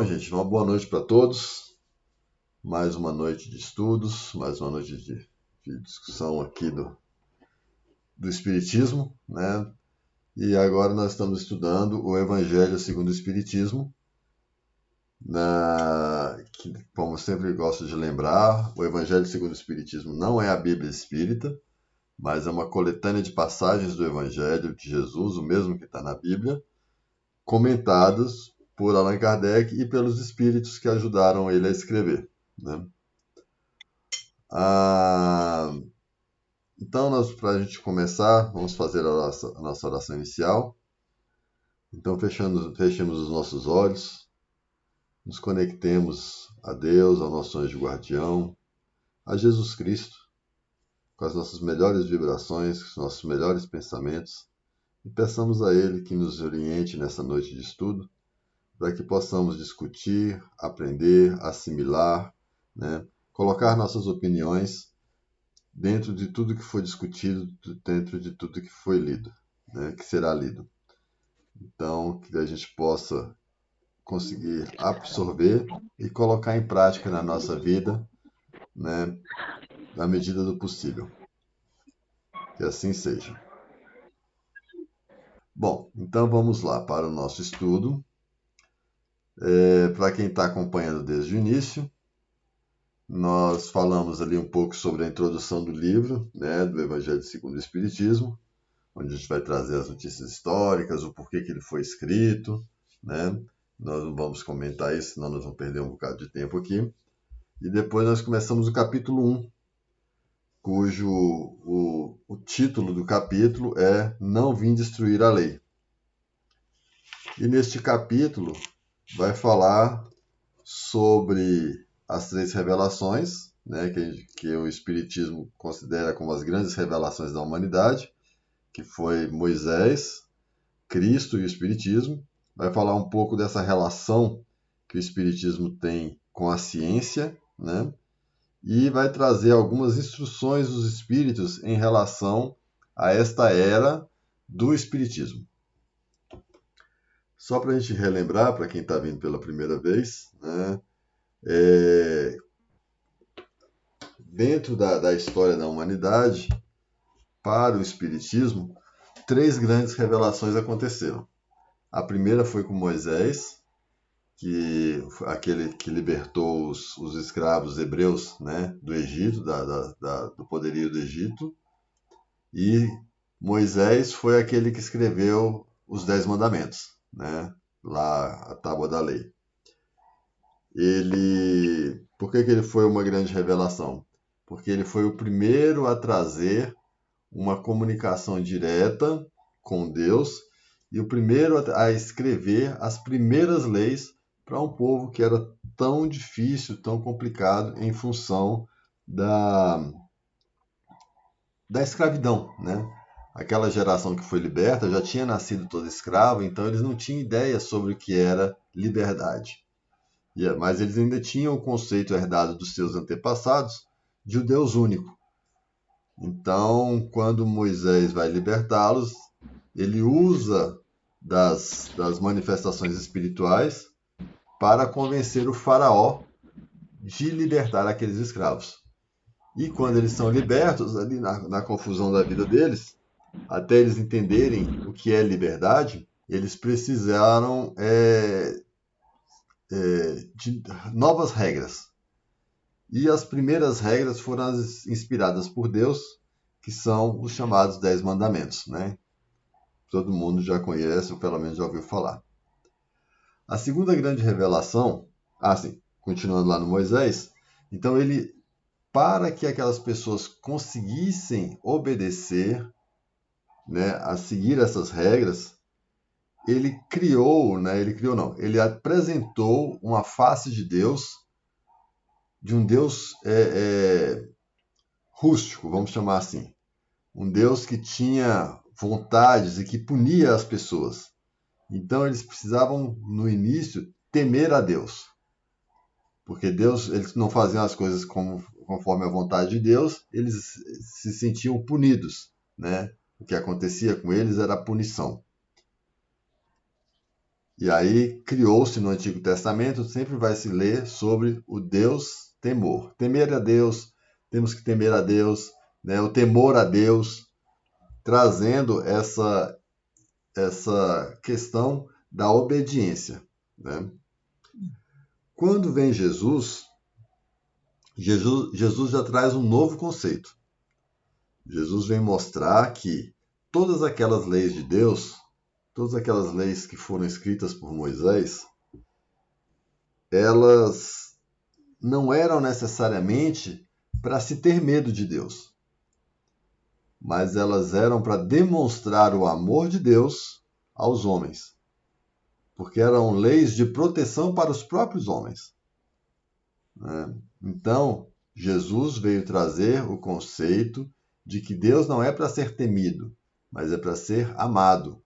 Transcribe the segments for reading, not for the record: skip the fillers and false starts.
Bom, gente, uma boa noite para todos. Mais uma noite de estudos, mais uma noite de discussão aqui do Espiritismo, né? E agora nós estamos estudando o Evangelho segundo o Espiritismo, que, como sempre gosto de lembrar, o Evangelho segundo o Espiritismo não é a Bíblia Espírita, mas é uma coletânea de passagens do Evangelho de Jesus, o mesmo que está na Bíblia, comentadas por Allan Kardec e pelos espíritos que ajudaram ele a escrever, né? Então, para a gente começar, vamos fazer a nossa oração inicial. Então, fechemos os nossos olhos, nos conectemos a Deus, ao nosso anjo guardião, a Jesus Cristo, com as nossas melhores vibrações, com os nossos melhores pensamentos, e peçamos a Ele que nos oriente nessa noite de estudo, para que possamos discutir, aprender, assimilar, né? Colocar nossas opiniões dentro de tudo que foi discutido, dentro de tudo que foi lido, né? Que será lido. Então, que a gente possa conseguir absorver e colocar em prática na nossa vida, né? Na medida do possível. Que assim seja. Bom, então vamos lá para o nosso estudo. Para quem está acompanhando desde o início, nós falamos ali um pouco sobre a introdução do livro, né, do Evangelho segundo o Espiritismo, onde a gente vai trazer as notícias históricas, o porquê que ele foi escrito, né? Nós não vamos comentar isso, senão nós vamos perder um bocado de tempo aqui. E depois nós começamos o capítulo 1, cujo o título do capítulo é Não Vim Destruir a Lei. E neste capítulo vai falar sobre as 3 revelações, né, que o Espiritismo considera como as grandes revelações da humanidade, que foi Moisés, Cristo e o Espiritismo. Vai falar um pouco dessa relação que o Espiritismo tem com a ciência, né? E vai trazer algumas instruções dos espíritos em relação a esta era do Espiritismo. Só para a gente relembrar, para quem está vindo pela primeira vez, né? Dentro da história da humanidade, para o Espiritismo, 3 grandes revelações aconteceram. A primeira foi com Moisés, aquele que libertou os escravos hebreus, né, do Egito, do poderio do Egito. E Moisés foi aquele que escreveu os 10 mandamentos, né, lá a Tábua da Lei. Por que ele foi uma grande revelação? Porque ele foi o primeiro a trazer uma comunicação direta com Deus e o primeiro a escrever as primeiras leis para um povo que era tão difícil, tão complicado em função da escravidão, né? Aquela geração que foi liberta já tinha nascido toda escrava, então eles não tinham ideia sobre o que era liberdade. Mas eles ainda tinham o conceito herdado dos seus antepassados de um Deus único. Então, quando Moisés vai libertá-los, ele usa das manifestações espirituais para convencer o faraó de libertar aqueles escravos. E quando eles são libertos, ali na confusão da vida deles, até eles entenderem o que é liberdade, eles precisaram de novas regras. E as primeiras regras foram as inspiradas por Deus, que são os chamados 10 mandamentos, né? Todo mundo já conhece, ou pelo menos já ouviu falar. A segunda grande revelação, continuando lá no Moisés, então para que aquelas pessoas conseguissem obedecer, né, a seguir essas regras, ele apresentou uma face de Deus, de um Deus rústico, vamos chamar assim. Um Deus que tinha vontades e que punia as pessoas. Então eles precisavam, no início, temer a Deus. Porque eles não faziam as coisas conforme a vontade de Deus, eles se sentiam punidos, né? O que acontecia com eles era a punição. E aí criou-se no Antigo Testamento, sempre vai se ler sobre o Deus temor. Temer a Deus, temos que temer a Deus, né? O temor a Deus, trazendo essa questão da obediência, né? Quando vem Jesus já traz um novo conceito. Jesus vem mostrar que todas aquelas leis de Deus, todas aquelas leis que foram escritas por Moisés, elas não eram necessariamente para se ter medo de Deus, mas elas eram para demonstrar o amor de Deus aos homens, porque eram leis de proteção para os próprios homens, né? Então, Jesus veio trazer o conceito de que Deus não é para ser temido, mas é para ser amado.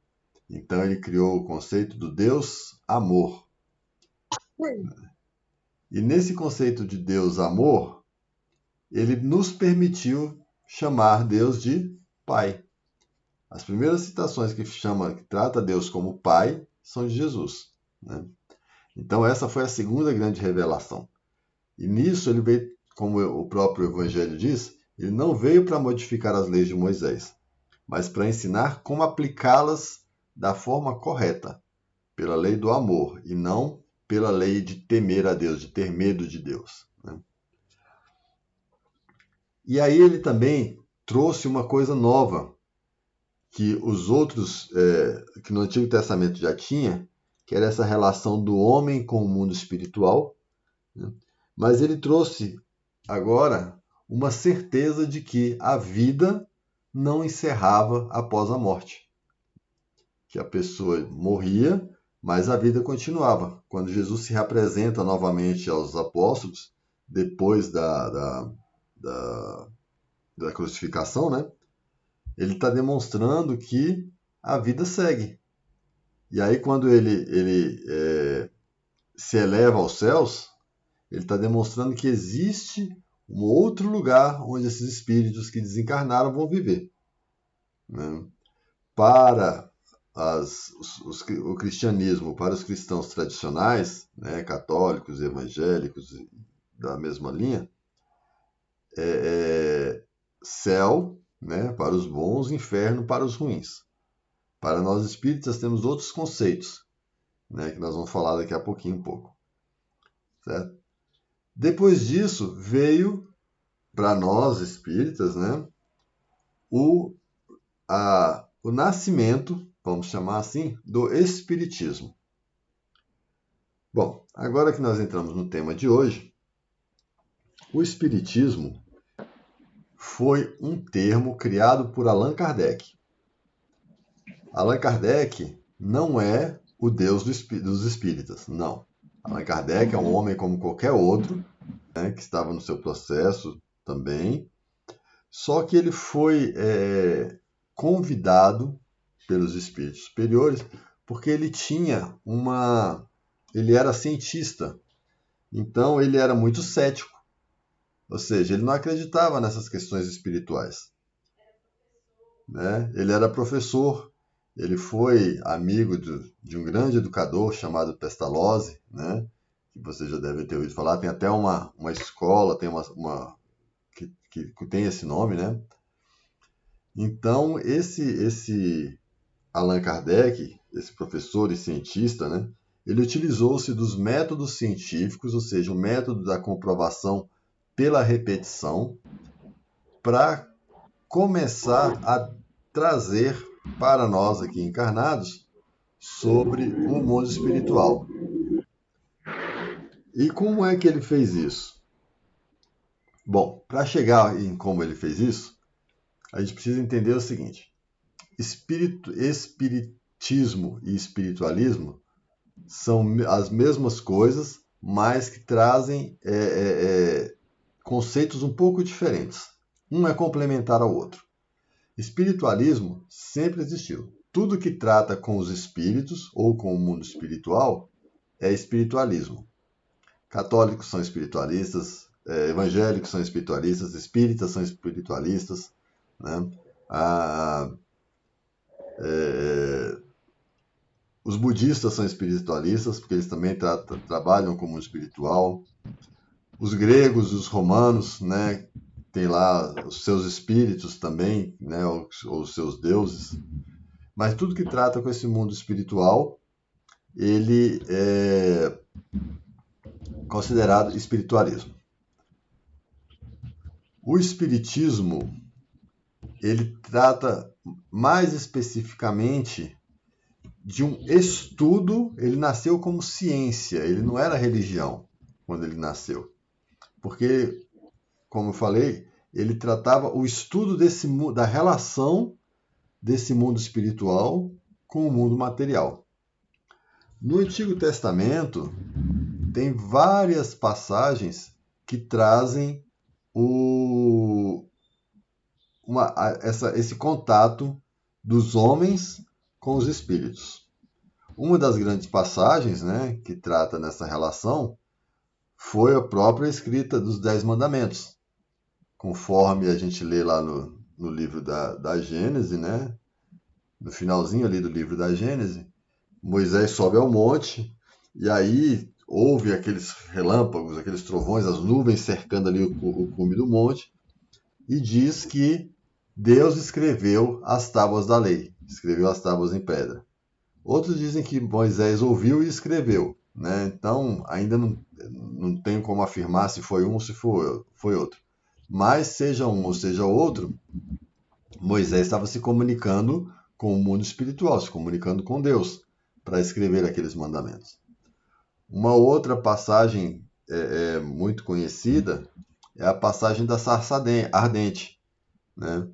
Então, ele criou o conceito do Deus amor. E nesse conceito de Deus amor, ele nos permitiu chamar Deus de Pai. As primeiras citações que trata Deus como Pai são de Jesus, né? Então, essa foi a segunda grande revelação. E nisso ele veio, como o próprio Evangelho diz, ele não veio para modificar as leis de Moisés, mas para ensinar como aplicá-las da forma correta, pela lei do amor, e não pela lei de temer a Deus, de ter medo de Deus, né? E aí ele também trouxe uma coisa nova, que os outros, que no Antigo Testamento já tinha, que era essa relação do homem com o mundo espiritual, né? Mas ele trouxe agora uma certeza de que a vida não encerrava após a morte. Que a pessoa morria, mas a vida continuava. Quando Jesus se reapresenta novamente aos apóstolos, depois da crucificação, né? Ele está demonstrando que a vida segue. E aí, quando ele se eleva aos céus, ele está demonstrando que existe um outro lugar onde esses espíritos que desencarnaram vão viver, né? Para o cristianismo, para os cristãos tradicionais, né, católicos, evangélicos, da mesma linha, céu, né, para os bons, inferno para os ruins. Para nós espíritas temos outros conceitos, né, que nós vamos falar daqui a pouquinho um pouco, certo? Depois disso veio para nós espíritas, né, o nascimento, vamos chamar assim, do espiritismo. Bom, agora que nós entramos no tema de hoje, o espiritismo foi um termo criado por Allan Kardec. Allan Kardec não é o Deus dos espíritas, não. Allan Kardec é um homem como qualquer outro, né, que estava no seu processo também, só que ele foi convidado pelos espíritos superiores porque ele ele era cientista, então ele era muito cético, ou seja, ele não acreditava nessas questões espirituais, né? Ele era professor, ele foi amigo de um grande educador chamado Pestalozzi, né? Que você já deve ter ouvido falar, tem até uma escola, tem que tem esse nome, né? Então, esse Allan Kardec, esse professor e cientista, né, ele utilizou-se dos métodos científicos, ou seja, o método da comprovação pela repetição, para começar a trazer para nós aqui encarnados sobre o mundo espiritual. E como é que ele fez isso? Bom, para chegar em como ele fez isso, a gente precisa entender o seguinte: espiritismo e espiritualismo são as mesmas coisas, mas que trazem conceitos um pouco diferentes. Um é complementar ao outro. Espiritualismo sempre existiu. Tudo que trata com os espíritos ou com o mundo espiritual é espiritualismo. Católicos são espiritualistas, evangélicos são espiritualistas, espíritas são espiritualistas, né? Os budistas são espiritualistas, porque eles também trabalham com o mundo espiritual. Os gregos e os romanos, né, tem lá os seus espíritos também, né, ou os seus deuses. Mas tudo que trata com esse mundo espiritual, ele é considerado espiritualismo. O espiritismo, ele trata mais especificamente de um estudo. Ele nasceu como ciência, ele não era religião quando ele nasceu. Porque, como eu falei, ele tratava o estudo da relação desse mundo espiritual com o mundo material. No Antigo Testamento, tem várias passagens que trazem esse contato dos homens com os espíritos. Uma das grandes passagens, né, que trata nessa relação foi a própria escrita dos 10 Mandamentos. Conforme a gente lê lá no livro da Gênese, né, no finalzinho ali do livro da Gênese, Moisés sobe ao monte e aí houve aqueles relâmpagos, aqueles trovões, as nuvens cercando ali o cume do monte, e diz que Deus escreveu as tábuas da lei, escreveu as tábuas em pedra. Outros dizem que Moisés ouviu e escreveu, né? Então ainda não tenho como afirmar se foi um ou se foi outro. Mas seja um ou seja outro, Moisés estava se comunicando com o mundo espiritual, se comunicando com Deus, para escrever aqueles mandamentos. Uma outra passagem muito conhecida é a passagem da sarça ardente, né?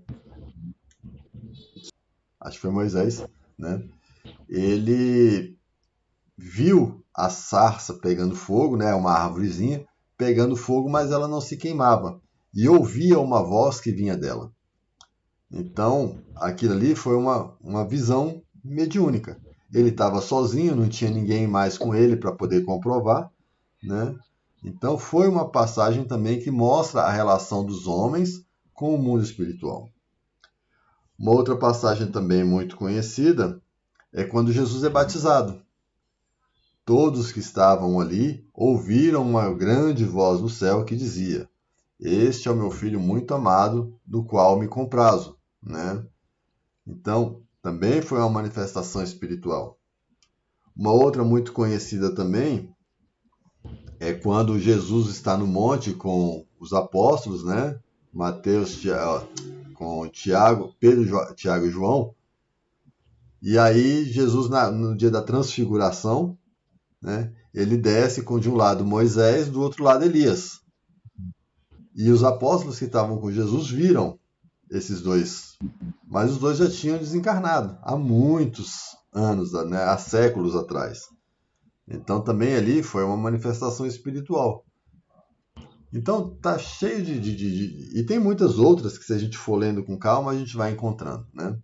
Acho que foi Moisés, né? Ele viu a sarça pegando fogo, né? Uma árvorezinha pegando fogo, mas ela não se queimava. E ouvia uma voz que vinha dela. Então, aquilo ali foi uma visão mediúnica. Ele estava sozinho, não tinha ninguém mais com ele para poder comprovar, né? Então, foi uma passagem também que mostra a relação dos homens com o mundo espiritual. Uma outra passagem também muito conhecida é quando Jesus é batizado. Todos que estavam ali ouviram uma grande voz no céu que dizia: "Este é o meu filho muito amado, do qual me comprazo", né? Então, também foi uma manifestação espiritual. Uma outra muito conhecida também é quando Jesus está no monte com os apóstolos, né? Mateus, com Tiago, Pedro, Tiago e João. E aí Jesus, no dia da transfiguração, né? Ele desce com de um lado Moisés, do outro lado Elias. E os apóstolos que estavam com Jesus viram esses dois, mas os dois já tinham desencarnado há muitos anos, né? Há séculos atrás. Então também ali foi uma manifestação espiritual. Então tá cheio e tem muitas outras que, se a gente for lendo com calma, a gente vai encontrando, né?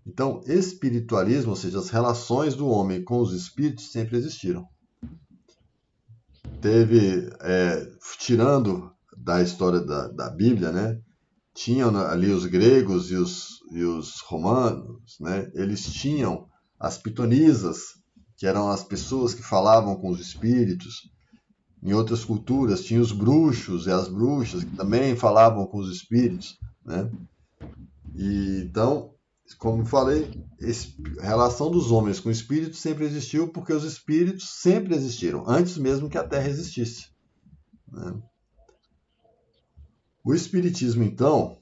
Então, espiritualismo, ou seja, as relações do homem com os espíritos sempre existiram. Teve, tirando da história da Bíblia, né? Tinham ali os gregos e os romanos, né? Eles tinham as pitonisas, que eram as pessoas que falavam com os espíritos. Em outras culturas, tinha os bruxos e as bruxas, que também falavam com os espíritos, né? E, então, como falei, a relação dos homens com o espírito sempre existiu, porque os espíritos sempre existiram, antes mesmo que a Terra existisse, né? O espiritismo, então,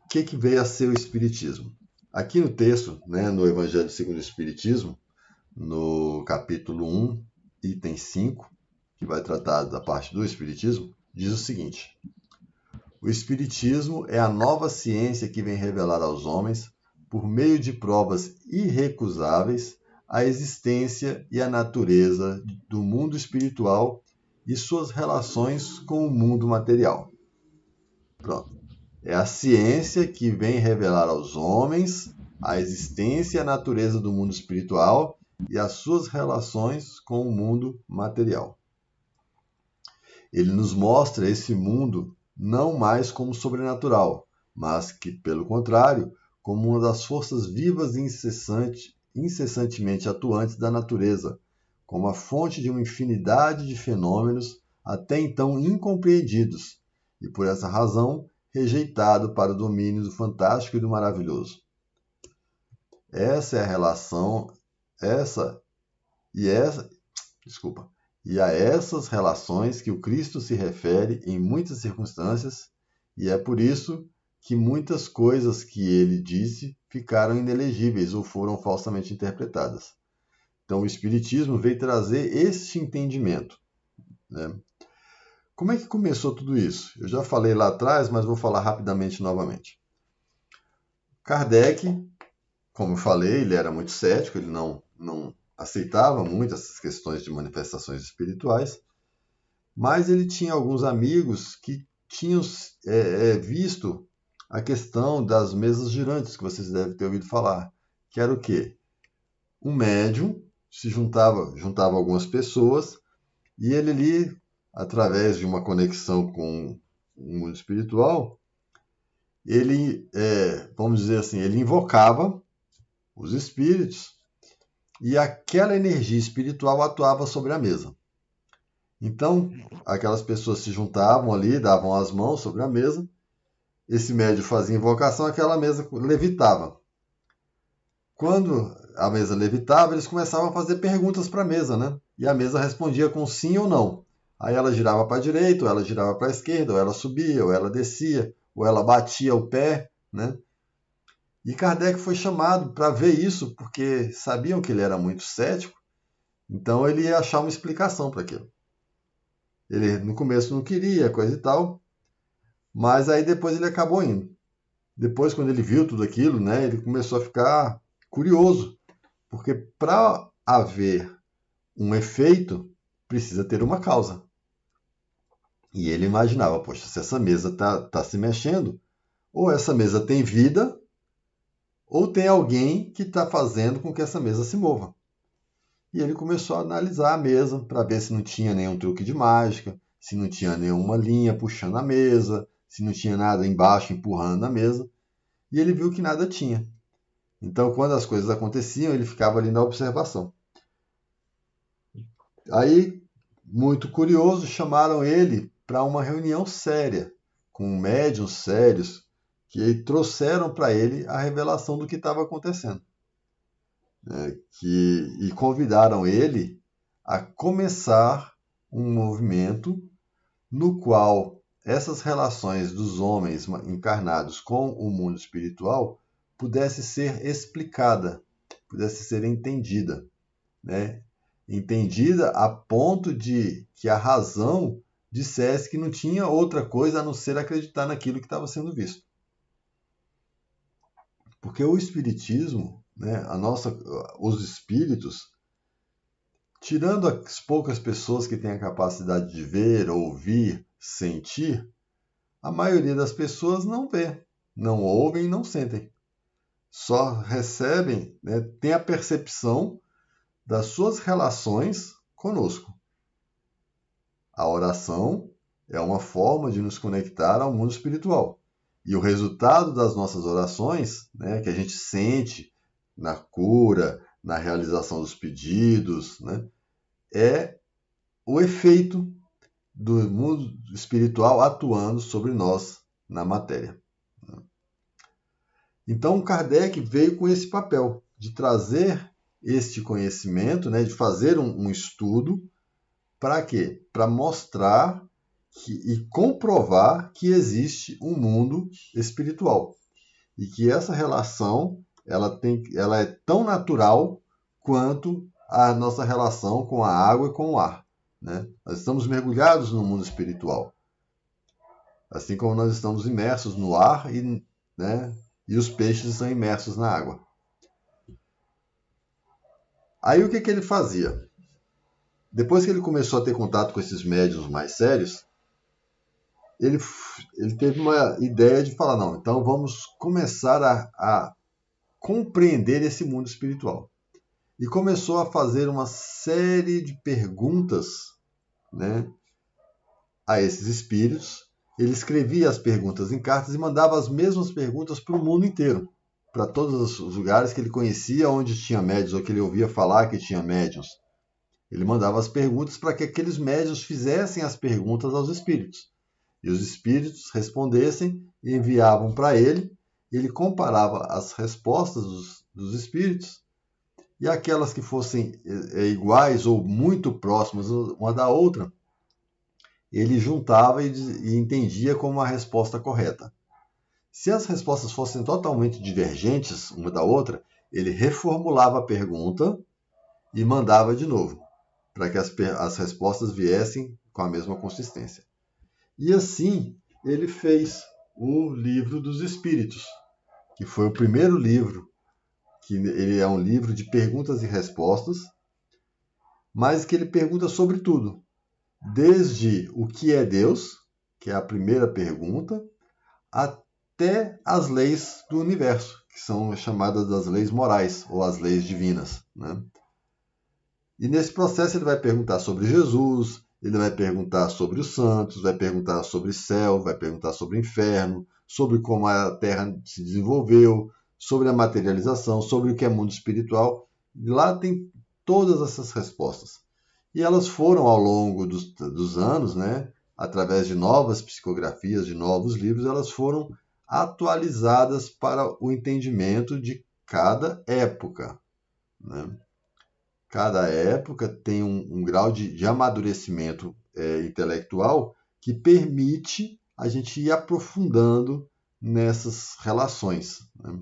o que veio a ser o espiritismo? Aqui no texto, né, no Evangelho segundo o Espiritismo, no capítulo 1, item 5, que vai tratar da parte do espiritismo, diz o seguinte: o espiritismo é a nova ciência que vem revelar aos homens, por meio de provas irrecusáveis, a existência e a natureza do mundo espiritual e suas relações com o mundo material. Pronto. É a ciência que vem revelar aos homens a existência e a natureza do mundo espiritual e as suas relações com o mundo material. Ele nos mostra esse mundo não mais como sobrenatural, mas que, pelo contrário, como uma das forças vivas e incessantemente atuantes da natureza, como a fonte de uma infinidade de fenômenos até então incompreendidos, e por essa razão rejeitado para o domínio do fantástico e do maravilhoso. Essa é a relação, e a essas relações que o Cristo se refere em muitas circunstâncias, e é por isso que muitas coisas que ele disse ficaram inelegíveis ou foram falsamente interpretadas. Então, o Espiritismo veio trazer este entendimento, né? Como é que começou tudo isso? Eu já falei lá atrás, mas vou falar rapidamente novamente. Kardec, como eu falei, ele era muito cético, ele não aceitava muito essas questões de manifestações espirituais, mas ele tinha alguns amigos que tinham visto a questão das mesas girantes, que vocês devem ter ouvido falar, que era o quê? Um médium se juntava algumas pessoas e ele ali, através de uma conexão com o mundo espiritual, ele, vamos dizer assim, ele invocava os espíritos e aquela energia espiritual atuava sobre a mesa. Então, aquelas pessoas se juntavam ali, davam as mãos sobre a mesa, esse médium fazia invocação, aquela mesa levitava. Quando a mesa levitava, eles começavam a fazer perguntas para a mesa, né? E a mesa respondia com sim ou não. Aí ela girava para a direita, ou ela girava para a esquerda, ou ela subia, ou ela descia, ou ela batia o pé, né? E Kardec foi chamado para ver isso, porque sabiam que ele era muito cético, então ele ia achar uma explicação para aquilo. Ele no começo não queria, coisa e tal, mas aí depois ele acabou indo. Depois, quando ele viu tudo aquilo, né, ele começou a ficar curioso, porque para haver um efeito, precisa ter uma causa. E ele imaginava, poxa, se essa mesa está se mexendo, ou essa mesa tem vida, ou tem alguém que está fazendo com que essa mesa se mova. E ele começou a analisar a mesa para ver se não tinha nenhum truque de mágica, se não tinha nenhuma linha puxando a mesa, se não tinha nada embaixo empurrando a mesa. E ele viu que nada tinha. Então, quando as coisas aconteciam, ele ficava ali na observação. Aí, muito curioso, chamaram ele para uma reunião séria, com médiuns sérios, que trouxeram para ele a revelação do que estava acontecendo. E convidaram ele a começar um movimento no qual essas relações dos homens encarnados com o mundo espiritual pudesse ser explicada, pudesse ser entendida, né? Entendida a ponto de que a razão dissesse que não tinha outra coisa a não ser acreditar naquilo que estava sendo visto. Porque o espiritismo, né, os espíritos, tirando as poucas pessoas que têm a capacidade de ver, ouvir, sentir, a maioria das pessoas não vê, não ouvem e não sentem. Só recebem, né, tem a percepção das suas relações conosco. A oração é uma forma de nos conectar ao mundo espiritual. E o resultado das nossas orações, né, que a gente sente na cura, na realização dos pedidos, né, é o efeito do mundo espiritual atuando sobre nós na matéria. Então, Kardec veio com esse papel de trazer este conhecimento, né, de fazer um estudo. Para quê? Para mostrar e comprovar que existe um mundo espiritual e que essa relação ela é tão natural quanto a nossa relação com a água e com o ar, né? Nós estamos mergulhados no mundo espiritual, assim como nós estamos imersos no ar né, e os peixes estão imersos na água. Aí o que ele fazia? Depois que ele começou a ter contato com esses médiuns mais sérios, ele teve uma ideia de falar, não, então vamos começar a compreender esse mundo espiritual. E começou a fazer uma série de perguntas, né, a esses espíritos. Ele escrevia as perguntas em cartas e mandava as mesmas perguntas para o mundo inteiro, para todos os lugares que ele conhecia onde tinha médiuns, ou que ele ouvia falar que tinha médiuns. Ele mandava as perguntas para que aqueles médiuns fizessem as perguntas aos espíritos. E os espíritos respondessem e enviavam para ele. Ele comparava as respostas dos espíritos e aquelas que fossem iguais ou muito próximas uma da outra, ele juntava e entendia como a resposta correta. Se as respostas fossem totalmente divergentes uma da outra, ele reformulava a pergunta e mandava de novo, para que as respostas viessem com a mesma consistência. E assim ele fez o Livro dos Espíritos, que foi o primeiro livro, que ele é um livro de perguntas e respostas, mas que ele pergunta sobre tudo, desde o que é Deus, que é a primeira pergunta, até as leis do universo, que são chamadas das leis morais ou as leis divinas, né? E nesse processo ele vai perguntar sobre Jesus, ele vai perguntar sobre os santos, vai perguntar sobre céu, vai perguntar sobre inferno, sobre como a Terra se desenvolveu, sobre a materialização, sobre o que é mundo espiritual. E lá tem todas essas respostas. E elas foram, ao longo dos anos, né, através de novas psicografias, de novos livros, elas foram atualizadas para o entendimento de cada época, né? Cada época tem um grau de amadurecimento intelectual que permite a gente ir aprofundando nessas relações, né?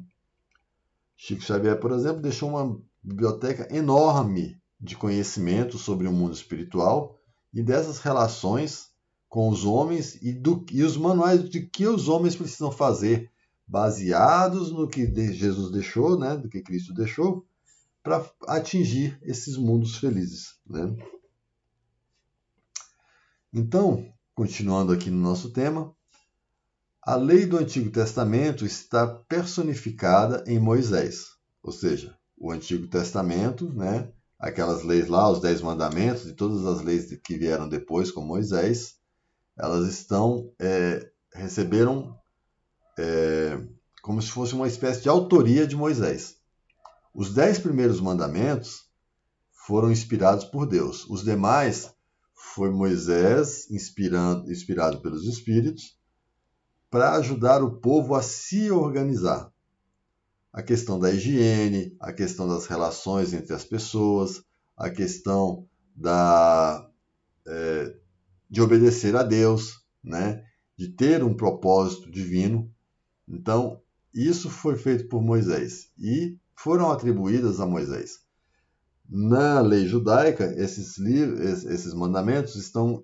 Chico Xavier, por exemplo, deixou uma biblioteca enorme de conhecimento sobre o mundo espiritual e dessas relações com os homens e os manuais de que os homens precisam fazer, baseados no que Jesus deixou, né, do que Cristo deixou, para atingir esses mundos felizes, né? Então, continuando aqui no nosso tema, a lei do Antigo Testamento está personificada em Moisés, ou seja, o Antigo Testamento, né, aquelas leis lá, os 10 mandamentos e todas as leis que vieram depois com Moisés, elas receberam como se fosse uma espécie de autoria de Moisés. Os 10 primeiros mandamentos foram inspirados por Deus. Os demais foi Moisés, inspirado pelos Espíritos, para ajudar o povo a se organizar. A questão da higiene, a questão das relações entre as pessoas, a questão de obedecer a Deus, né? De ter um propósito divino. Então, isso foi feito por Moisés e foram atribuídas a Moisés. Na lei judaica, esses mandamentos estão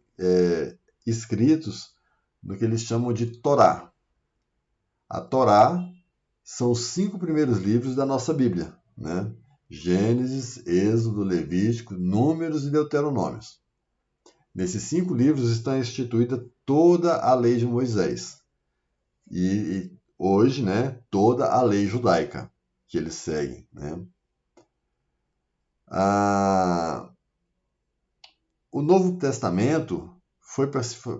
escritos no que eles chamam de Torá. A Torá são os 5 primeiros livros da nossa Bíblia, né? Gênesis, Êxodo, Levítico, Números e Deuteronômios. Nesses 5 livros está instituída toda a lei de Moisés. E hoje, né, toda a lei judaica que eles seguem, né? O Novo Testamento foi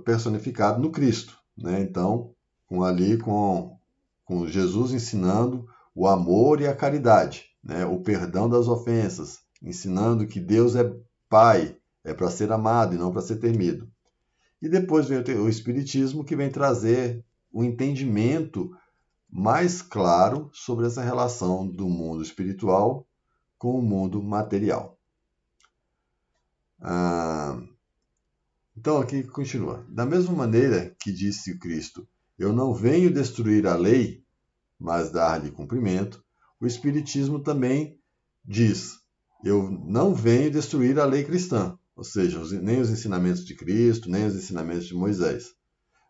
personificado no Cristo, né? Então, com Jesus ensinando o amor e a caridade, né? O perdão das ofensas, ensinando que Deus é Pai, é para ser amado e não para ser temido. E depois vem o Espiritismo, que vem trazer o entendimento mais claro sobre essa relação do mundo espiritual com o mundo material. Então aqui continua. Da mesma maneira que disse o Cristo, eu não venho destruir a lei, mas dar-lhe cumprimento, o Espiritismo também diz, eu não venho destruir a lei cristã, ou seja, nem os ensinamentos de Cristo, nem os ensinamentos de Moisés,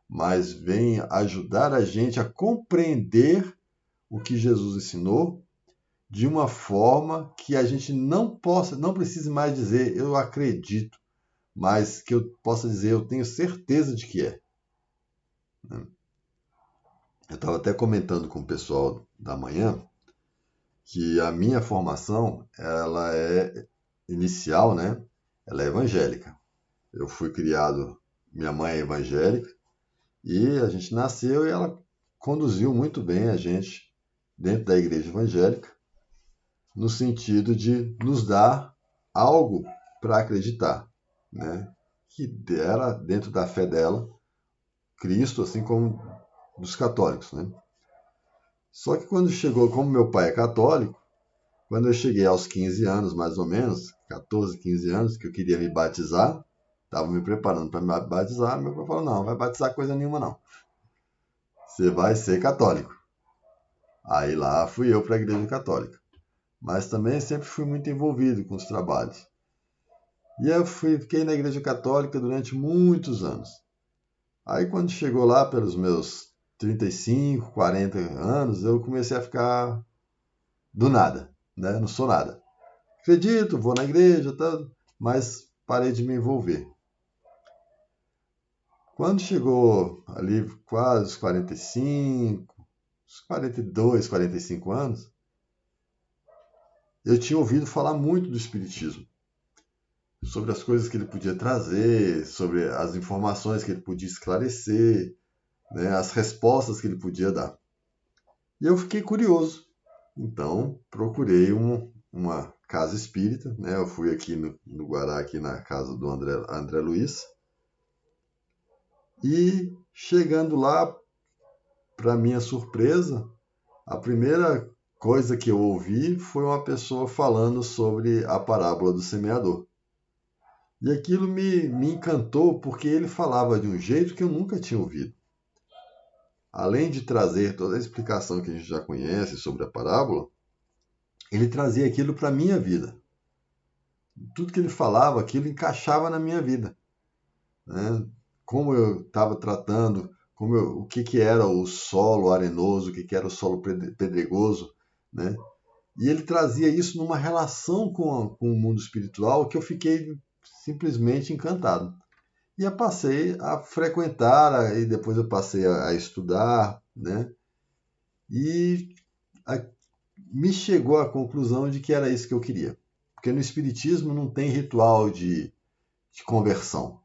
mas vem ajudar a gente a compreender o que Jesus ensinou de uma forma que a gente não precise mais dizer eu acredito, mas que eu possa dizer eu tenho certeza de que é. Eu estava até comentando com o pessoal da manhã que a minha formação, ela é inicial, né? Ela é evangélica. Eu fui criado, minha mãe é evangélica, e a gente nasceu e ela conduziu muito bem a gente dentro da igreja evangélica, no sentido de nos dar algo para acreditar, né? Que era, dentro da fé dela, Cristo, assim como dos católicos, né? Só que quando chegou, como meu pai é católico, quando eu cheguei aos 15 anos, mais ou menos, 14, 15 anos, que eu queria me batizar, estava me preparando para me batizar, meu pai falou, não vai batizar coisa nenhuma não. Você vai ser católico. Aí lá fui eu para a igreja católica. Mas também sempre fui muito envolvido com os trabalhos. E eu fiquei na igreja católica durante muitos anos. Aí quando chegou lá pelos meus 35, 40 anos, eu comecei a ficar do nada, né? Não sou nada. Acredito, vou na igreja, mas parei de me envolver. Quando chegou ali quase os 45, os 42, 45 anos, eu tinha ouvido falar muito do Espiritismo, sobre as coisas que ele podia trazer, sobre as informações que ele podia esclarecer, né, as respostas que ele podia dar. E eu fiquei curioso. Então, procurei uma casa espírita, né? Eu fui aqui no Guará, aqui na casa do André Luiz. E chegando lá, para minha surpresa, a primeira coisa que eu ouvi foi uma pessoa falando sobre a parábola do semeador. E aquilo me encantou porque ele falava de um jeito que eu nunca tinha ouvido. Além de trazer toda a explicação que a gente já conhece sobre a parábola, ele trazia aquilo para a minha vida. Tudo que ele falava, aquilo encaixava na minha vida, né? Como eu estava tratando, o que era o solo arenoso, o que era o solo pedregoso, né? E ele trazia isso numa relação com o mundo espiritual que eu fiquei simplesmente encantado. E eu passei a frequentar, e depois eu passei a estudar, né? E me chegou à conclusão de que era isso que eu queria. Porque no Espiritismo não tem ritual de conversão.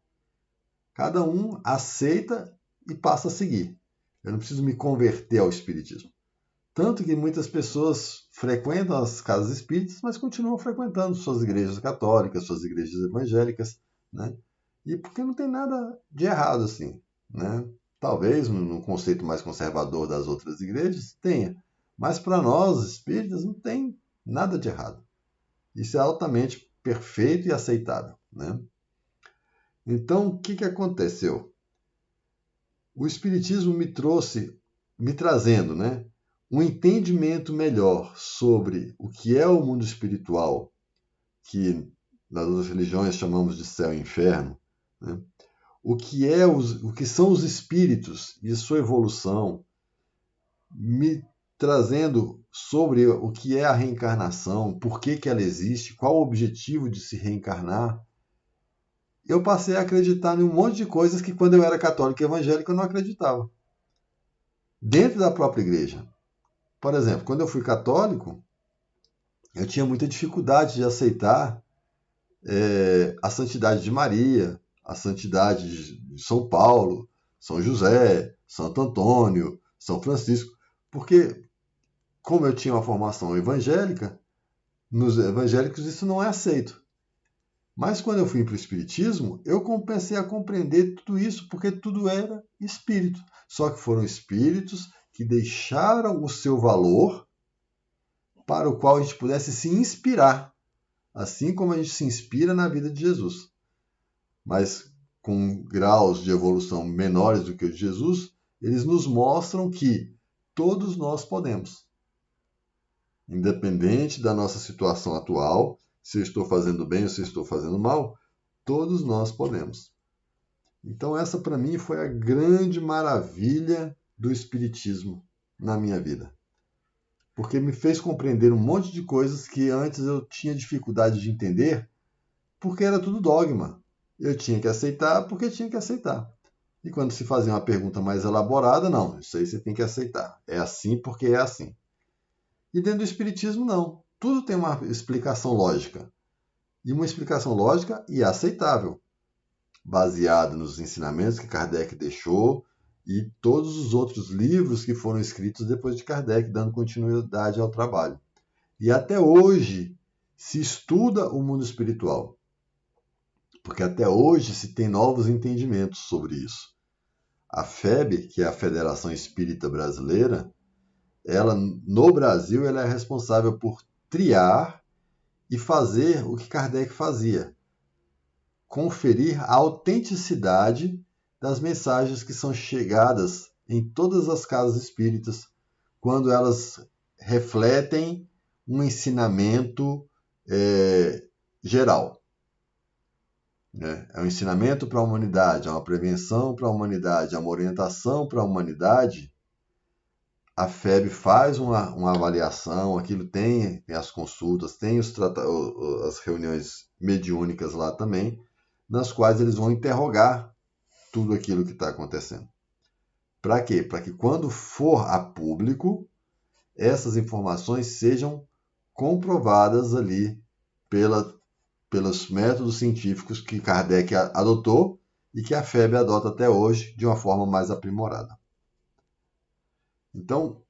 Cada um aceita e passa a seguir. Eu não preciso me converter ao Espiritismo. Tanto que muitas pessoas frequentam as casas espíritas, mas continuam frequentando suas igrejas católicas, suas igrejas evangélicas, né? E porque não tem nada de errado assim, né? Talvez no conceito mais conservador das outras igrejas tenha, mas para nós espíritas não tem nada de errado. Isso é altamente perfeito e aceitável, né? Então, o que aconteceu? O Espiritismo me trazendo, né, um entendimento melhor sobre o que é o mundo espiritual, que nas outras religiões chamamos de céu e inferno, né? O que são os espíritos e sua evolução, me trazendo sobre o que é a reencarnação, por que ela existe, qual o objetivo de se reencarnar. Eu passei a acreditar em um monte de coisas que quando eu era católico e evangélico eu não acreditava. Dentro da própria igreja. Por exemplo, quando eu fui católico, eu tinha muita dificuldade de aceitar a santidade de Maria, a santidade de São Paulo, São José, Santo Antônio, São Francisco, porque como eu tinha uma formação evangélica, nos evangélicos isso não é aceito. Mas quando eu fui para o Espiritismo, eu comecei a compreender tudo isso, porque tudo era espírito. Só que foram espíritos que deixaram o seu valor para o qual a gente pudesse se inspirar, assim como a gente se inspira na vida de Jesus. Mas com graus de evolução menores do que o de Jesus, eles nos mostram que todos nós podemos. Independente da nossa situação atual, se eu estou fazendo bem ou se eu estou fazendo mal, todos nós podemos. Então essa para mim foi a grande maravilha do Espiritismo na minha vida. Porque me fez compreender um monte de coisas que antes eu tinha dificuldade de entender, porque era tudo dogma. Eu tinha que aceitar porque tinha que aceitar. E quando se fazia uma pergunta mais elaborada, não, isso aí você tem que aceitar. É assim porque é assim. E dentro do Espiritismo, não. Tudo tem uma explicação lógica. E uma explicação lógica e aceitável, baseada nos ensinamentos que Kardec deixou, e todos os outros livros que foram escritos depois de Kardec, dando continuidade ao trabalho. E até hoje se estuda o mundo espiritual, porque até hoje se tem novos entendimentos sobre isso. A FEB, que é a Federação Espírita Brasileira, ela no Brasil ela é responsável por triar e fazer o que Kardec fazia, conferir a autenticidade das mensagens que são chegadas em todas as casas espíritas, quando elas refletem um ensinamento geral. É um ensinamento para a humanidade, é uma prevenção para a humanidade, é uma orientação para a humanidade. A FEB faz uma avaliação, aquilo tem as consultas, tem as reuniões mediúnicas lá também, nas quais eles vão interrogar tudo aquilo que está acontecendo. Para quê? Para que quando for a público, essas informações sejam comprovadas ali pelos métodos científicos que Kardec adotou e que a FEB adota até hoje de uma forma mais aprimorada. Então,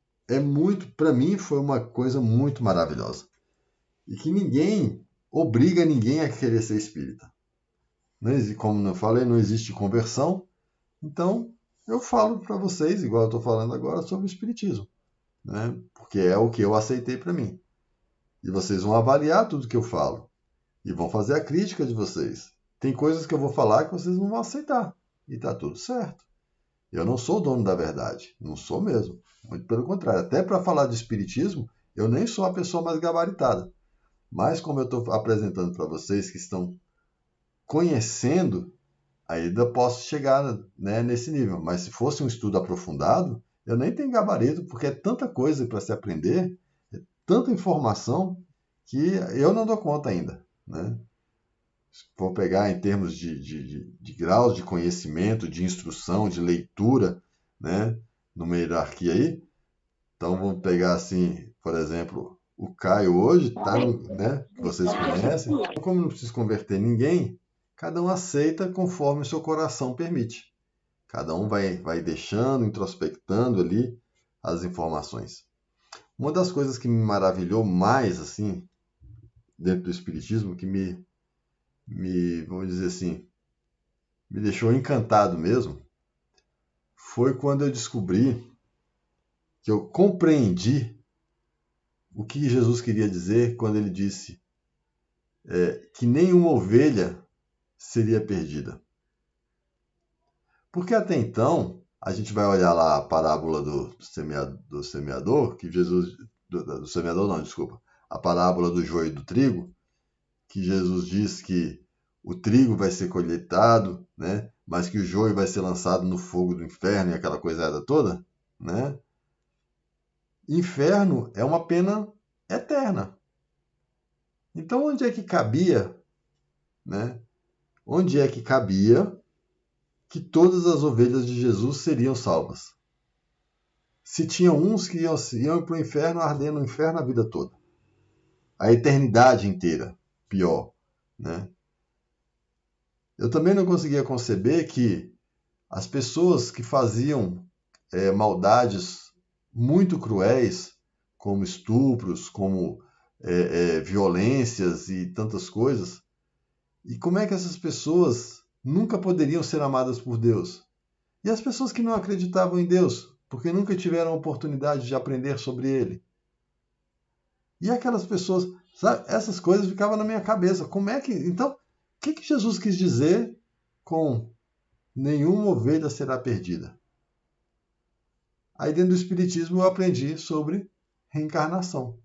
para mim, foi uma coisa muito maravilhosa. E que ninguém obriga ninguém a querer ser espírita. Como eu falei, não existe conversão. Então, eu falo para vocês, igual eu estou falando agora, sobre o espiritismo. Né? Porque é o que eu aceitei para mim. E vocês vão avaliar tudo que eu falo. E vão fazer a crítica de vocês. Tem coisas que eu vou falar que vocês não vão aceitar. E está tudo certo. Eu não sou o dono da verdade. Não sou mesmo. Muito pelo contrário. Até para falar de espiritismo, eu nem sou a pessoa mais gabaritada. Mas como eu estou apresentando para vocês que estão conhecendo, ainda posso chegar, né, nesse nível. Mas se fosse um estudo aprofundado, eu nem tenho gabarito, porque é tanta coisa para se aprender, é tanta informação, que eu não dou conta ainda. Né? Se for pegar em termos de graus de conhecimento, de instrução, de leitura, né, numa hierarquia aí, então vamos pegar assim, por exemplo, o Caio hoje, né, que vocês conhecem, como não precisa converter ninguém, cada um aceita conforme o seu coração permite. Cada um vai deixando, introspectando ali as informações. Uma das coisas que me maravilhou mais, assim, dentro do espiritismo, que vamos dizer assim, me deixou encantado mesmo, foi quando eu descobri que eu compreendi o que Jesus queria dizer quando ele disse que nenhuma ovelha seria perdida. Porque até então, a gente vai olhar lá a parábola do semeador, que Jesus... Do semeador não, desculpa. A parábola do joio e do trigo, que Jesus diz que o trigo vai ser colheitado, né? Mas que o joio vai ser lançado no fogo do inferno e aquela coisada toda, né? Inferno é uma pena eterna. Então, onde é que cabia, né? Onde é que cabia que todas as ovelhas de Jesus seriam salvas? Se tinham uns que iam para o inferno, ardendo no inferno a vida toda. A eternidade inteira, pior, né? Eu também não conseguia conceber que as pessoas que faziam maldades muito cruéis, como estupros, como violências e tantas coisas, e como é que essas pessoas nunca poderiam ser amadas por Deus? E as pessoas que não acreditavam em Deus, porque nunca tiveram a oportunidade de aprender sobre Ele? E aquelas pessoas, sabe, essas coisas ficavam na minha cabeça. Como é que... Então, o que Jesus quis dizer com nenhuma ovelha será perdida? Aí dentro do Espiritismo eu aprendi sobre reencarnação.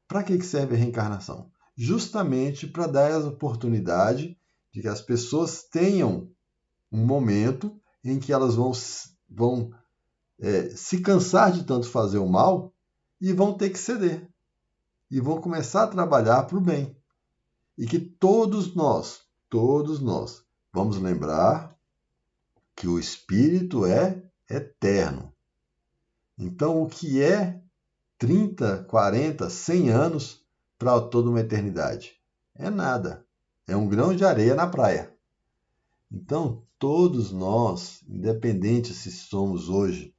Para que serve a reencarnação? Justamente para dar a oportunidade de que as pessoas tenham um momento em que elas vão se cansar de tanto fazer o mal e vão ter que ceder. E vão começar a trabalhar para o bem. E que todos nós, vamos lembrar que o espírito é eterno. Então, o que é 30, 40, 100 anos para toda uma eternidade? É nada. É um grão de areia na praia. Então, todos nós, independente se somos hoje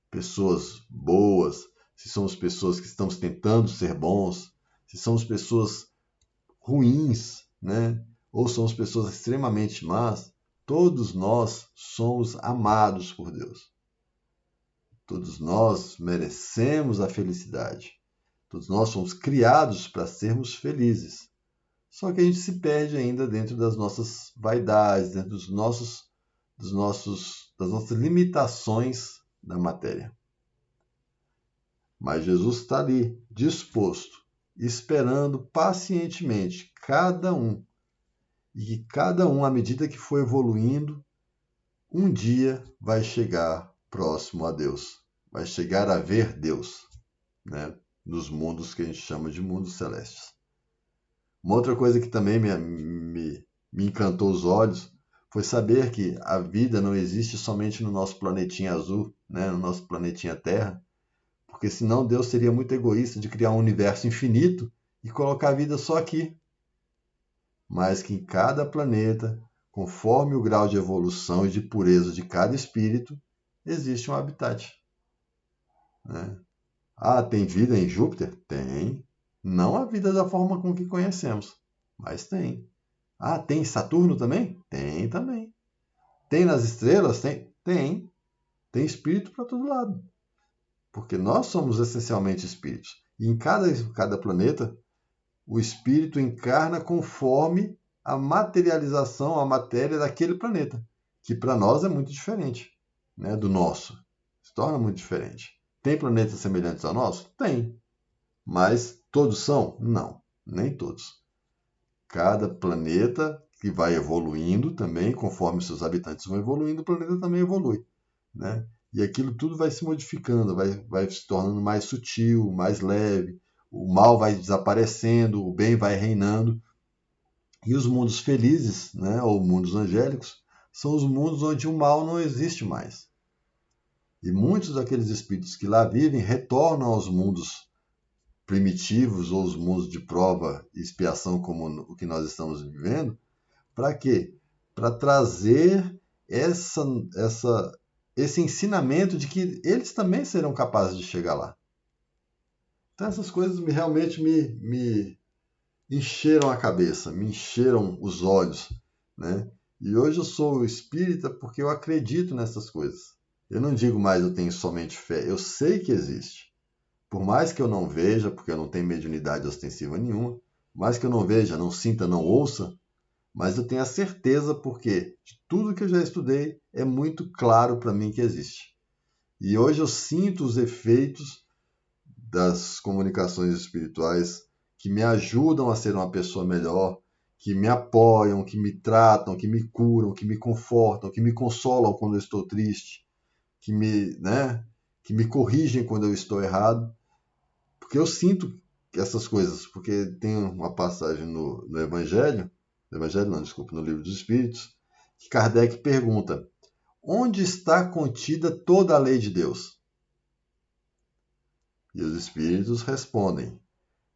pessoas boas, se somos pessoas que estamos tentando ser bons, se somos pessoas ruins, né? Ou somos pessoas extremamente más, todos nós somos amados por Deus. Todos nós merecemos a felicidade. Todos nós somos criados para sermos felizes. Só que a gente se perde ainda dentro das nossas vaidades, dentro das nossas limitações da matéria. Mas Jesus está ali, disposto, esperando pacientemente cada um. E que cada um, à medida que for evoluindo, um dia vai chegar próximo a Deus. Vai chegar a ver Deus, né? Nos mundos que a gente chama de mundos celestes. Uma outra coisa que também me encantou os olhos foi saber que a vida não existe somente no nosso planetinha azul, né? No nosso planetinha Terra, porque senão Deus seria muito egoísta de criar um universo infinito e colocar a vida só aqui. Mas que em cada planeta, conforme o grau de evolução e de pureza de cada espírito, existe um habitat. Né? Ah, tem vida em Júpiter? Tem. Não a vida da forma com que conhecemos, mas tem. Ah, tem Saturno também? Tem também. Tem nas estrelas? Tem. Tem. Tem espírito para todo lado. Porque nós somos essencialmente espíritos. E em cada planeta, o espírito encarna conforme a materialização, a matéria daquele planeta, que para nós é muito diferente, né, do nosso. Se torna muito diferente. Tem planetas semelhantes ao nosso? Tem. Mas todos são? Não, nem todos. Cada planeta que vai evoluindo também, conforme seus habitantes vão evoluindo, o planeta também evolui, né? E aquilo tudo vai se modificando, vai se tornando mais sutil, mais leve, o mal vai desaparecendo, o bem vai reinando. E os mundos felizes, né, ou mundos angélicos, são os mundos onde o mal não existe mais. E muitos daqueles espíritos que lá vivem retornam aos mundos primitivos ou os mundos de prova e expiação como o que nós estamos vivendo. Para quê? Para trazer esse ensinamento de que eles também serão capazes de chegar lá. Então essas coisas realmente me encheram a cabeça, me encheram os olhos, né? E hoje eu sou espírita porque eu acredito nessas coisas. Eu não digo mais eu tenho somente fé, eu sei que existe. Por mais que eu não veja, porque eu não tenho mediunidade ostensiva nenhuma, por mais que eu não veja, não sinta, não ouça, mas eu tenho a certeza porque de tudo que eu já estudei é muito claro para mim que existe. E hoje eu sinto os efeitos das comunicações espirituais que me ajudam a ser uma pessoa melhor, que me apoiam, que me tratam, que me curam, que me confortam, que me consolam quando eu estou triste, que me corrigem quando eu estou errado. Porque eu sinto essas coisas, porque tem uma passagem no Evangelho, no Livro dos Espíritos, que Kardec pergunta: onde está contida toda a lei de Deus? E os espíritos respondem: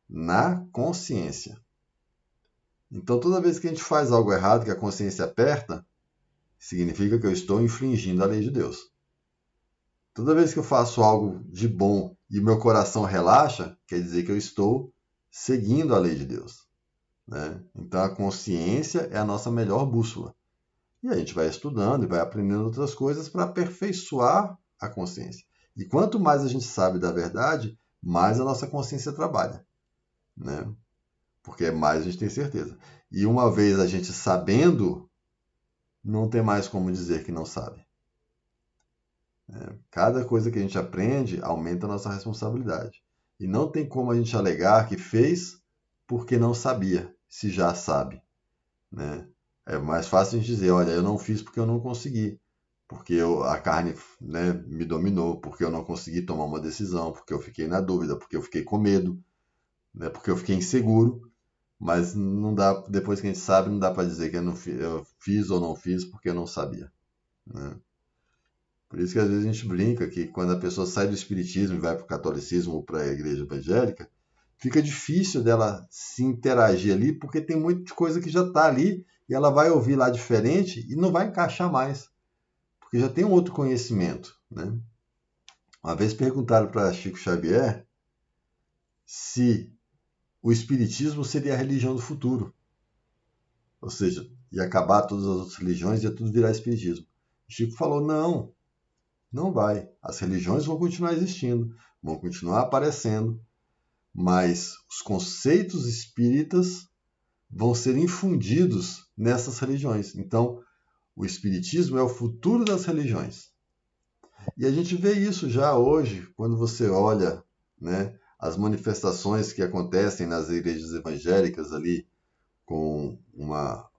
na consciência. Então, toda vez que a gente faz algo errado, que a consciência aperta, significa que eu estou infringindo a lei de Deus. Toda vez que eu faço algo de bom e o meu coração relaxa, quer dizer que eu estou seguindo a lei de Deus, né? Então, a consciência é a nossa melhor bússola. E a gente vai estudando e vai aprendendo outras coisas para aperfeiçoar a consciência. E quanto mais a gente sabe da verdade, mais a nossa consciência trabalha, né? Porque mais a gente tem certeza. E uma vez a gente sabendo, não tem mais como dizer que não sabe. Cada coisa que a gente aprende aumenta a nossa responsabilidade. E não tem como a gente alegar que fez porque não sabia, se já sabe, né? É mais fácil a gente dizer: olha, eu não fiz porque eu não consegui, porque a carne, né, me dominou, porque eu não consegui tomar uma decisão, porque eu fiquei na dúvida, porque eu fiquei com medo, né, porque eu fiquei inseguro. Mas não dá, depois que a gente sabe, não dá para dizer que eu fiz ou não fiz porque eu não sabia, né? Por isso que às vezes a gente brinca que quando a pessoa sai do espiritismo e vai para o catolicismo ou para a igreja evangélica, fica difícil dela se interagir ali, porque tem muita coisa que já está ali e ela vai ouvir lá diferente e não vai encaixar mais, porque já tem um outro conhecimento, né? Uma vez perguntaram para Chico Xavier se o espiritismo seria a religião do futuro, ou seja, ia acabar todas as outras religiões e ia tudo virar espiritismo. Chico falou, não, não vai. As religiões vão continuar existindo, vão continuar aparecendo, mas os conceitos espíritas vão ser infundidos nessas religiões. Então, o espiritismo é o futuro das religiões. E a gente vê isso já hoje, quando você olha, né, as manifestações que acontecem nas igrejas evangélicas ali, com uma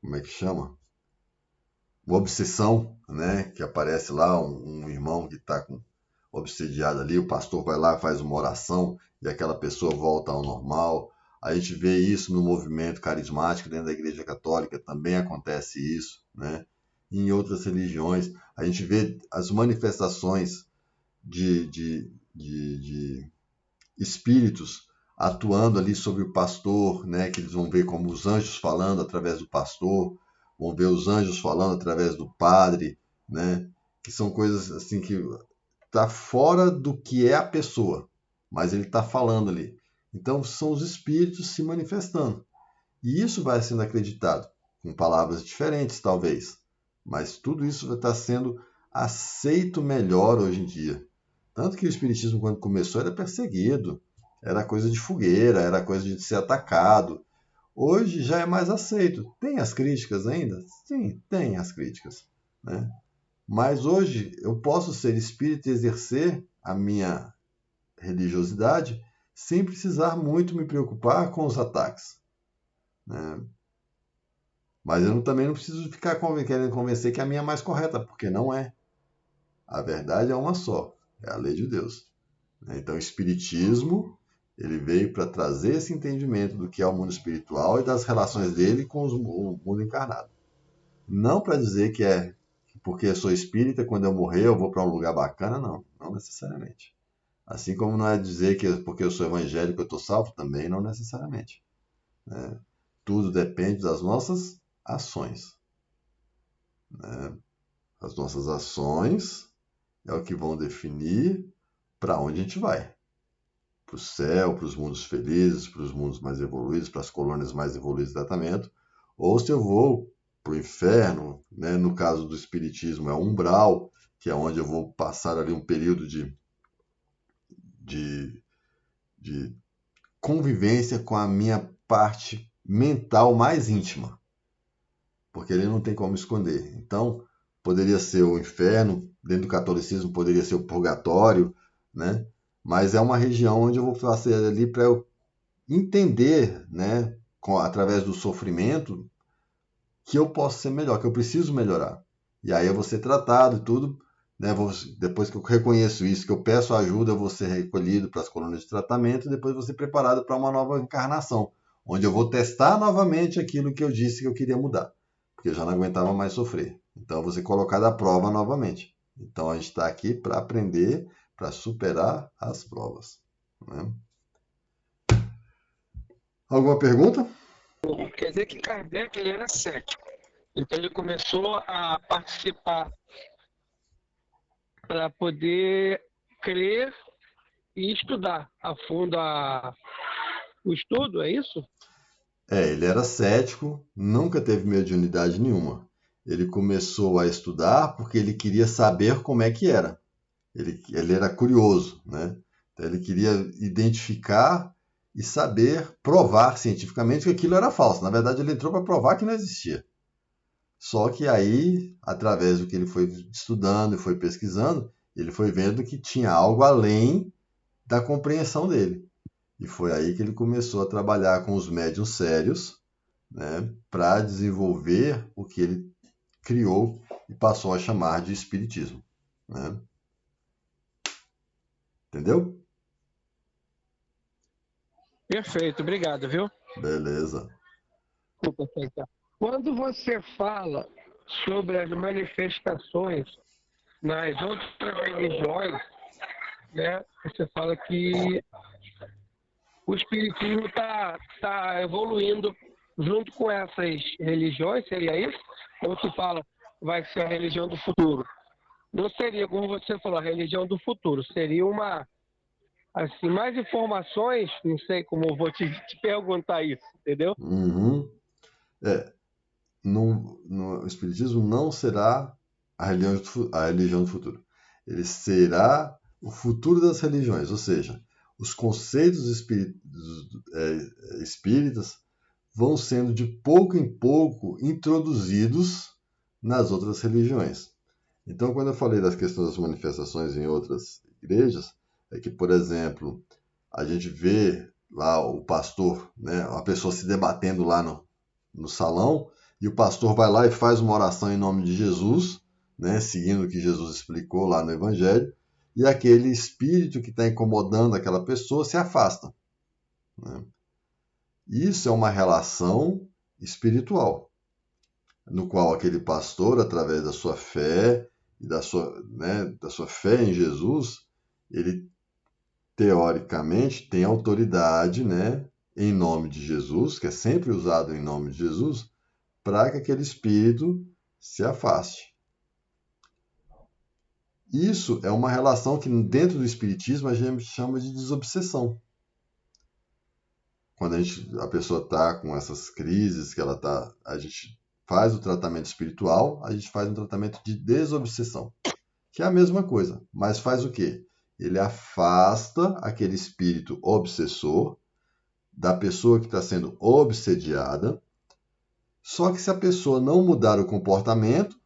como é que chama? Uma obsessão, né, que aparece lá, um irmão que está obsediado ali, o pastor vai lá, faz uma oração e aquela pessoa volta ao normal. A gente vê isso no movimento carismático dentro da Igreja Católica, também acontece isso, né? Em outras religiões, a gente vê as manifestações de espíritos atuando ali sobre o pastor, né? Que eles vão ver como os anjos falando através do pastor, vão ver os anjos falando através do padre, né? Que são coisas assim que tá fora do que é a pessoa, mas ele está falando ali. Então são os espíritos se manifestando. E isso vai sendo acreditado, com palavras diferentes talvez, mas tudo isso vai estar sendo aceito melhor hoje em dia. Tanto que o espiritismo, quando começou, era perseguido, era coisa de fogueira, era coisa de ser atacado. Hoje já é mais aceito. Tem as críticas ainda? Sim, tem as críticas, né? Mas hoje eu posso ser espírita e exercer a minha religiosidade sem precisar muito me preocupar com os ataques, né? Mas eu também não preciso ficar querendo convencer que a minha é mais correta, porque não é. A verdade é uma só, é a lei de Deus. Então o Espiritismo ele veio para trazer esse entendimento do que é o mundo espiritual e das relações dele com o mundo encarnado. Não para dizer que é porque eu sou espírita, quando eu morrer eu vou para um lugar bacana, não. Não necessariamente. Assim como não é dizer que porque eu sou evangélico eu estou salvo, também não necessariamente, né? Tudo depende das nossas ações, né? As nossas ações é o que vão definir para onde a gente vai. Para o céu, para os mundos felizes, para os mundos mais evoluídos, para as colônias mais evoluídas de tratamento, ou se eu vou para o inferno, né? No caso do espiritismo é o umbral, que é onde eu vou passar ali um período de, de convivência com a minha parte mental mais íntima, porque ele não tem como esconder. Então, poderia ser o inferno, dentro do catolicismo poderia ser o purgatório, né? Mas é uma região onde eu vou fazer ali para eu entender, né, através do sofrimento, que eu posso ser melhor, que eu preciso melhorar. E aí eu vou ser tratado e tudo, né? Depois que eu reconheço isso, que eu peço ajuda, eu vou ser recolhido para as colônias de tratamento e depois vou ser preparado para uma nova encarnação, onde eu vou testar novamente aquilo que eu disse que eu queria mudar, porque eu já não aguentava mais sofrer. Então eu vou ser colocado à prova novamente. Então a gente está aqui para aprender, para superar as provas, né? Alguma pergunta? Quer dizer que Kardec ele era cético. Então ele começou a participar para poder crer e estudar a fundo o estudo, é isso? Ele era cético, nunca teve mediunidade nenhuma. Ele começou a estudar porque ele queria saber como é que era. Ele era curioso, né? Então, ele queria identificar e saber provar cientificamente que aquilo era falso. Na verdade, ele entrou para provar que não existia. Só que aí, através do que ele foi estudando e foi pesquisando, ele foi vendo que tinha algo além da compreensão dele. E foi aí que ele começou a trabalhar com os médiuns sérios, né, para desenvolver o que ele criou e passou a chamar de espiritismo, né? Entendeu? Perfeito, obrigado, viu? Beleza. Perfeito. Quando você fala sobre as manifestações nas outras religiões, né, você fala que o espiritismo tá evoluindo junto com essas religiões, seria isso? Como tu fala, vai ser a religião do futuro. Não seria, como você falou, a religião do futuro. Seria uma, assim, mais informações, não sei como eu vou te perguntar isso, entendeu? Uhum. É, o Espiritismo não será a religião do futuro. Ele será o futuro das religiões, ou seja, os conceitos espíritas vão sendo de pouco em pouco introduzidos nas outras religiões. Então, quando eu falei das questões das manifestações em outras igrejas, é que, por exemplo, a gente vê lá o pastor, né, uma pessoa se debatendo lá no salão, e o pastor vai lá e faz uma oração em nome de Jesus, né, seguindo o que Jesus explicou lá no Evangelho, e aquele espírito que está incomodando aquela pessoa se afasta. Né? Isso é uma relação espiritual, no qual aquele pastor, através da sua fé e da sua fé em Jesus, ele teoricamente tem autoridade, né, em nome de Jesus, que é sempre usado em nome de Jesus, para que aquele espírito se afaste. Isso é uma relação que dentro do espiritismo a gente chama de desobsessão. Quando a pessoa está com essas crises, a gente faz o tratamento espiritual, a gente faz um tratamento de desobsessão, que é a mesma coisa, mas faz o quê? Ele afasta aquele espírito obsessor da pessoa que está sendo obsediada. Só que se a pessoa não mudar o comportamento, o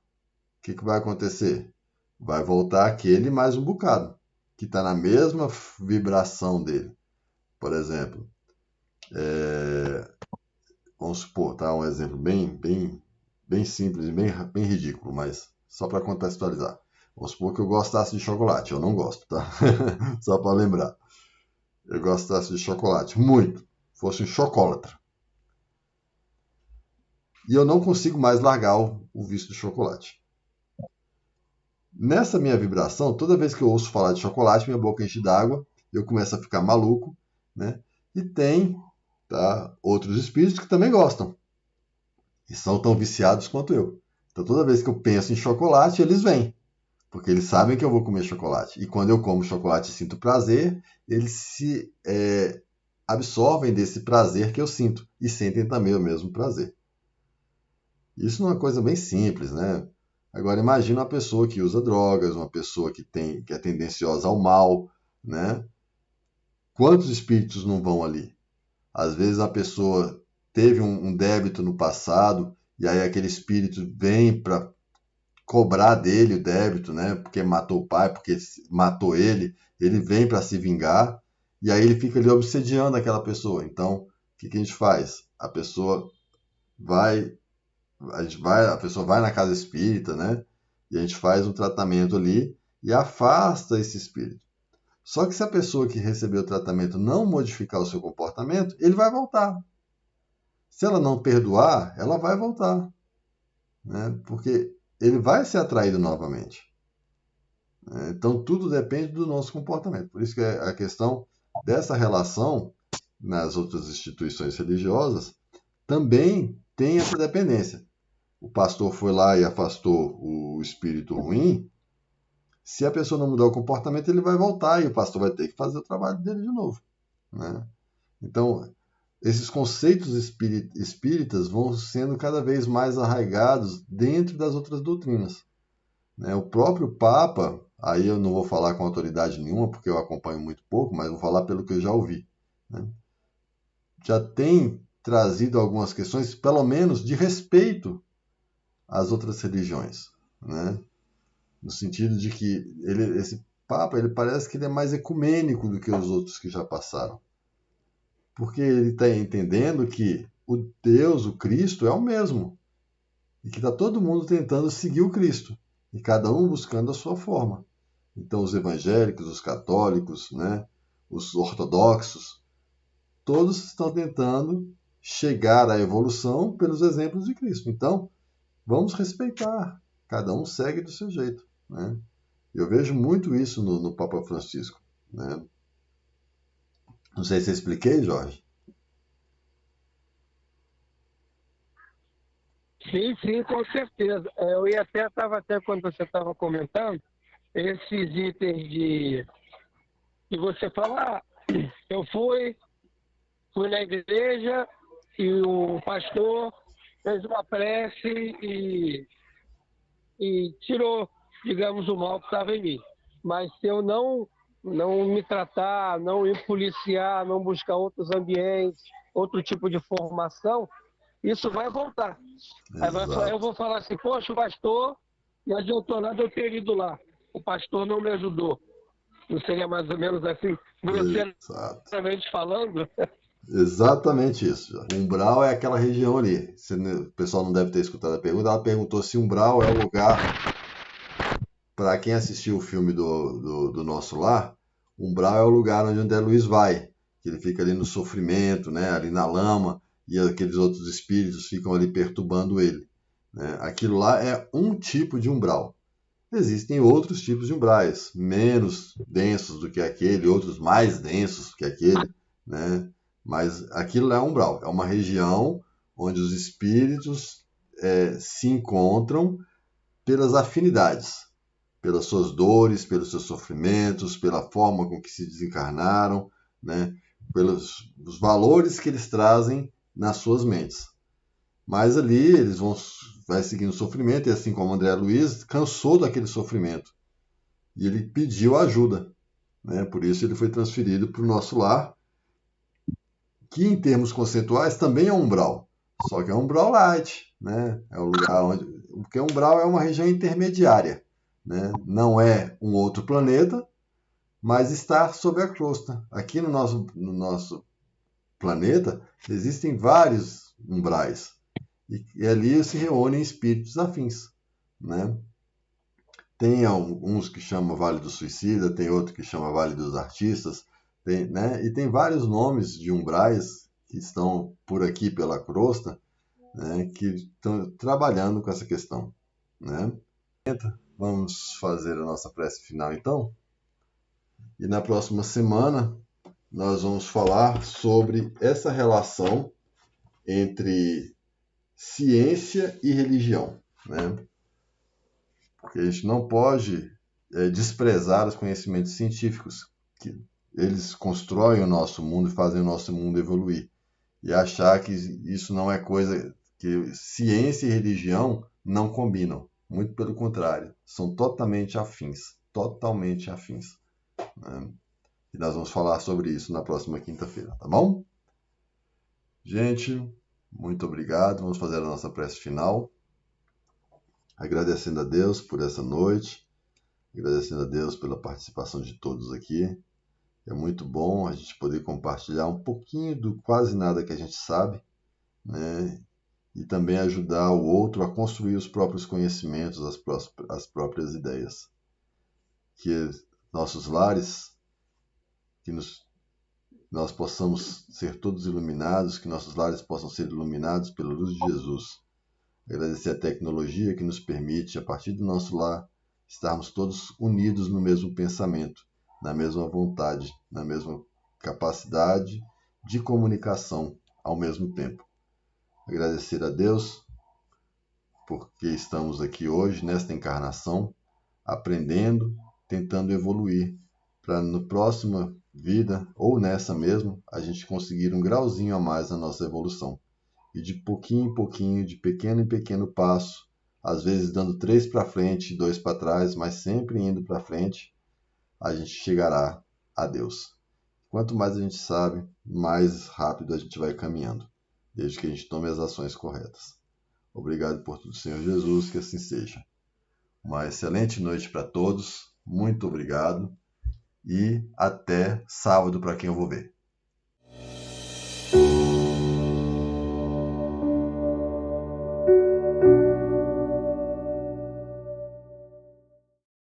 que vai acontecer? Vai voltar aquele mais um bocado, que está na mesma vibração dele. Por exemplo, vamos supor, tá? Um exemplo bem simples e bem ridículo, mas só para contextualizar. Vamos supor que eu gostasse de chocolate. Eu não gosto, tá? Só para lembrar. Eu gostasse de chocolate, muito. Fosse um chocolatra. E eu não consigo mais largar o vício do chocolate. Nessa minha vibração, toda vez que eu ouço falar de chocolate, minha boca enche d'água, eu começo a ficar maluco, né? E tem, tá, outros espíritos que também gostam e são tão viciados quanto eu. Então toda vez que eu penso em chocolate, eles vêm, porque eles sabem que eu vou comer chocolate. E quando eu como chocolate e sinto prazer, eles se absorvem desse prazer que eu sinto e sentem também o mesmo prazer. Isso é uma coisa bem simples, né? Agora imagina uma pessoa que usa drogas, uma pessoa que é tendenciosa ao mal, né? Quantos espíritos não vão ali? Às vezes a pessoa teve um débito no passado e aí aquele espírito vem para cobrar dele o débito, né? Porque matou o pai, porque matou ele vem para se vingar e aí ele fica ali obsediando aquela pessoa. Então, o que a gente faz? Vai a pessoa vai na casa espírita, né? E a gente faz um tratamento ali e afasta esse espírito. Só que se a pessoa que recebeu o tratamento não modificar o seu comportamento, ele vai voltar. Se ela não perdoar, ela vai voltar, né? Porque ele vai ser atraído novamente. Então tudo depende do nosso comportamento. Por isso que a questão dessa relação nas outras instituições religiosas também tem essa dependência. O pastor foi lá e afastou o espírito ruim, se a pessoa não mudar o comportamento, ele vai voltar e o pastor vai ter que fazer o trabalho dele de novo. Né? Então, esses conceitos espíritas vão sendo cada vez mais arraigados dentro das outras doutrinas. Né? O próprio Papa, aí eu não vou falar com autoridade nenhuma, porque eu acompanho muito pouco, mas vou falar pelo que eu já ouvi. Né? Já tem trazido algumas questões, pelo menos, de respeito às outras religiões. Né? No sentido de que esse Papa ele parece que ele é mais ecumênico do que os outros que já passaram. Porque ele está entendendo que o Deus, o Cristo, é o mesmo. E que está todo mundo tentando seguir o Cristo. E cada um buscando a sua forma. Então, os evangélicos, os católicos, né, os ortodoxos, todos estão tentando chegar à evolução pelos exemplos de Cristo. Então, vamos respeitar. Cada um segue do seu jeito. Né? Eu vejo muito isso no Papa Francisco. Né? Não sei se eu expliquei, Jorge. Sim, com certeza. Eu ia até, estava até quando você estava comentando, esses itens de você falar, eu fui na igreja e o pastor fez uma prece e tirou, digamos, o mal que estava em mim. Mas se eu não me tratar, não ir policiar, não buscar outros ambientes, outro tipo de formação, isso vai voltar. Eu Exato. vou falar assim, poxa, o pastor, não adiantou nada eu ter ido lá. O pastor não me ajudou. Não seria mais ou menos assim, Exato. grosseiramente falando? Exatamente isso, Jorge. Umbral é aquela região ali. O pessoal não deve ter escutado a pergunta. Ela perguntou se umbral é o lugar. Para quem assistiu o filme do Nosso Lar, umbral é o lugar onde André Luiz vai. Que ele fica ali no sofrimento, né, ali na lama, e aqueles outros espíritos ficam ali perturbando ele. Né? Aquilo lá é um tipo de umbral. Existem outros tipos de umbrais, menos densos do que aquele, outros mais densos do que aquele, né? Mas aquilo é umbral, é uma região onde os espíritos se encontram pelas afinidades, pelas suas dores, pelos seus sofrimentos, pela forma com que se desencarnaram, né? Pelos os valores que eles trazem nas suas mentes. Mas ali eles vai seguindo o sofrimento, e assim como André Luiz cansou daquele sofrimento. E ele pediu ajuda. Né? Por isso ele foi transferido para o Nosso Lar, que em termos conceituais também é um umbral. Só que é um umbral light. Né? É um lugar onde. Porque umbral é uma região intermediária. Né? Não é um outro planeta, mas está sob a crosta. Aqui no nosso planeta existem vários umbrais. E ali se reúnem espíritos afins. Né? Tem alguns que chamam Vale do Suicida, tem outro que chama Vale dos Artistas, né? E tem vários nomes de umbrais que estão por aqui pela crosta, né? Que estão trabalhando com essa questão. Né? Vamos fazer a nossa prece final então. E na próxima semana nós vamos falar sobre essa relação entre ciência e religião. Né? Porque a gente não pode desprezar os conhecimentos científicos, que eles constroem o nosso mundo e fazem o nosso mundo evoluir. E achar que isso não é coisa que ciência e religião não combinam. Muito pelo contrário, são totalmente afins. Totalmente afins. Né? E nós vamos falar sobre isso na próxima quinta-feira, tá bom? Gente, muito obrigado. Vamos fazer a nossa prece final. Agradecendo a Deus por essa noite. Agradecendo a Deus pela participação de todos aqui. É muito bom a gente poder compartilhar um pouquinho do quase nada que a gente sabe, né? E também ajudar o outro a construir os próprios conhecimentos, as próprias ideias. Que nossos lares, que nós possamos ser todos iluminados, que nossos lares possam ser iluminados pela luz de Jesus. Agradecer a tecnologia que nos permite, a partir do nosso lar, estarmos todos unidos no mesmo pensamento, na mesma vontade, na mesma capacidade de comunicação ao mesmo tempo. Agradecer a Deus porque estamos aqui hoje, nesta encarnação, aprendendo, tentando evoluir, para no próxima vida, ou nessa mesmo, a gente conseguir um grauzinho a mais na nossa evolução. E de pouquinho em pouquinho, de pequeno em pequeno passo, às vezes dando 3 para frente e 2 para trás, mas sempre indo para frente, a gente chegará a Deus. Quanto mais a gente sabe, mais rápido a gente vai caminhando, desde que a gente tome as ações corretas. Obrigado por tudo, Senhor Jesus, que assim seja. Uma excelente noite para todos, muito obrigado e até sábado para quem eu vou ver.